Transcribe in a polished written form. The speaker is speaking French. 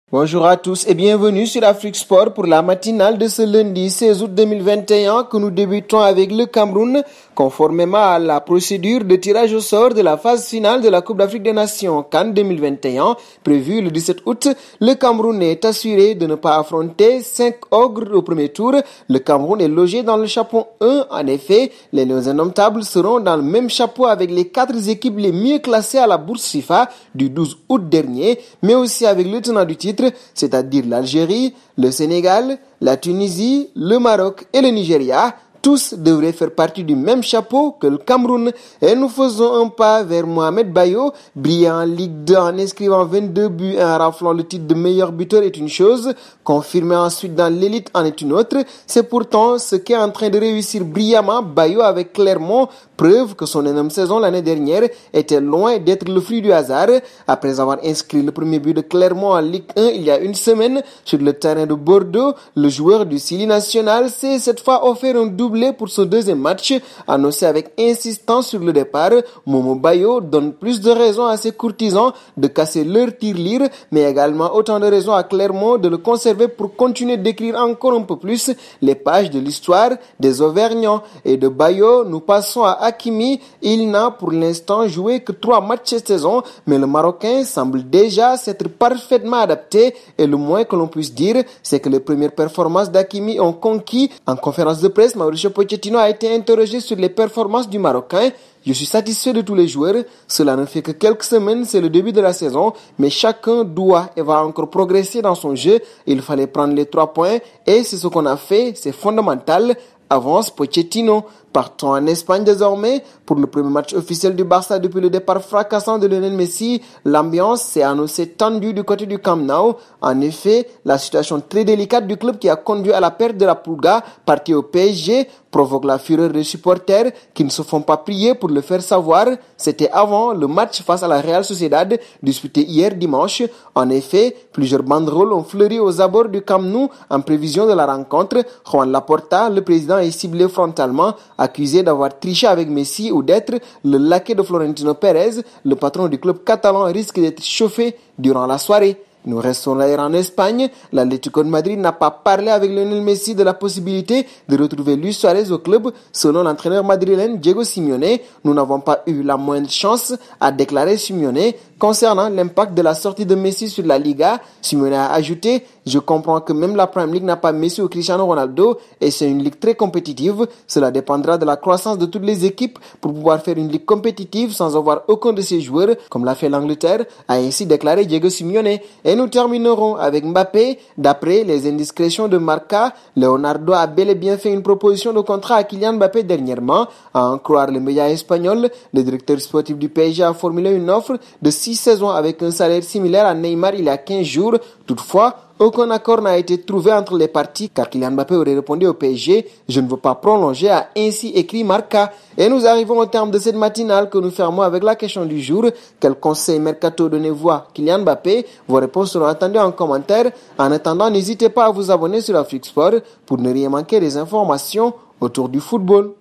Bonjour à tous et bienvenue sur Afrique Sport pour la matinale de ce lundi 16 août 2021 que nous débutons avec le Cameroun. Conformément à la procédure de tirage au sort de la phase finale de la Coupe d'Afrique des Nations CAN 2021, prévue le 17 août, le Cameroun est assuré de ne pas affronter 5 ogres au premier tour. Le Cameroun est logé dans le chapeau 1. En effet, les Lions indomptables seront dans le même chapeau avec les 4 équipes les mieux classées à la bourse FIFA du 12 août dernier, mais aussi avec le tenant du titre, c'est-à-dire l'Algérie, le Sénégal, la Tunisie, le Maroc et le Nigeria. Tous devraient faire partie du même chapeau que le Cameroun. Et nous faisons un pas vers Mohamed Bayo, brillant en Ligue 2 en inscrivant 22 buts et en raflant le titre de meilleur buteur est une chose, confirmé ensuite dans l'élite en est une autre. C'est pourtant ce qu'est en train de réussir brillamment Bayo avec Clermont, preuve que son énorme saison l'année dernière était loin d'être le fruit du hasard. Après avoir inscrit le premier but de Clermont en Ligue 1 il y a une semaine sur le terrain de Bordeaux, le joueur du Sili national s'est cette fois offert un doublé pour ce deuxième match, annoncé avec insistance sur le départ. Momo Bayo donne plus de raisons à ses courtisans de casser leur tirelire, mais également autant de raisons à Clermont de le conserver pour continuer d'écrire encore un peu plus les pages de l'histoire des Auvergnats. Et de Bayo, nous passons à Hakimi. Il n'a pour l'instant joué que 3 matchs cette saison, mais le Marocain semble déjà s'être parfaitement adapté et le moins que l'on puisse dire, c'est que les premières performances d'Hakimi ont conquis. En conférence de presse, Mauricio Pochettino a été interrogé sur les performances du Marocain. Je suis satisfait de tous les joueurs. Cela ne fait que quelques semaines, c'est le début de la saison, mais chacun doit et va encore progresser dans son jeu. Il fallait prendre les 3 points et c'est ce qu'on a fait, c'est fondamental. Avance Pochettino. Partons en Espagne désormais pour le premier match officiel du Barça depuis le départ fracassant de Lionel Messi. L'ambiance s'est annoncée tendue du côté du Camp Nou. En effet, la situation très délicate du club qui a conduit à la perte de la Pulga, partie au PSG, provoque la fureur des supporters qui ne se font pas prier pour le faire savoir. C'était avant le match face à la Real Sociedad disputé hier dimanche. En effet, plusieurs banderoles ont fleuri aux abords du Camp Nou en prévision de la rencontre. Juan Laporta, le président, est ciblé frontalement, accusé d'avoir triché avec Messi ou d'être le laquais de Florentino Pérez. Le patron du club catalan risque d'être chauffé durant la soirée. Nous restons d'ailleurs en Espagne. L'Atlético de Madrid n'a pas parlé avec Lionel Messi de la possibilité de retrouver Luis Suarez au club. Selon l'entraîneur madrilène Diego Simeone, nous n'avons pas eu la moindre chance, a déclaré Simeone. Concernant l'impact de la sortie de Messi sur la Liga, Simeone a ajouté « Je comprends que même la Premier League n'a pas Messi ou Cristiano Ronaldo et c'est une ligue très compétitive. Cela dépendra de la croissance de toutes les équipes pour pouvoir faire une ligue compétitive sans avoir aucun de ses joueurs, comme l'a fait l'Angleterre », a ainsi déclaré Diego Simeone. Et nous terminerons avec Mbappé. D'après les indiscrétions de Marca, Leonardo a bel et bien fait une proposition de contrat à Kylian Mbappé dernièrement. À en croire les médias espagnols, le directeur sportif du PSG a formulé une offre de 6 saisons avec un salaire similaire à Neymar il y a 15 jours. Toutefois, aucun accord n'a été trouvé entre les parties car Kylian Mbappé aurait répondu au PSG « Je ne veux pas prolonger », a ainsi écrit Marca. Et nous arrivons au terme de cette matinale que nous fermons avec la question du jour. Quel conseil mercato donnez-vous à Kylian Mbappé? Vos réponses seront attendues en commentaire. En attendant, n'hésitez pas à vous abonner sur Afrique Sport pour ne rien manquer des informations autour du football.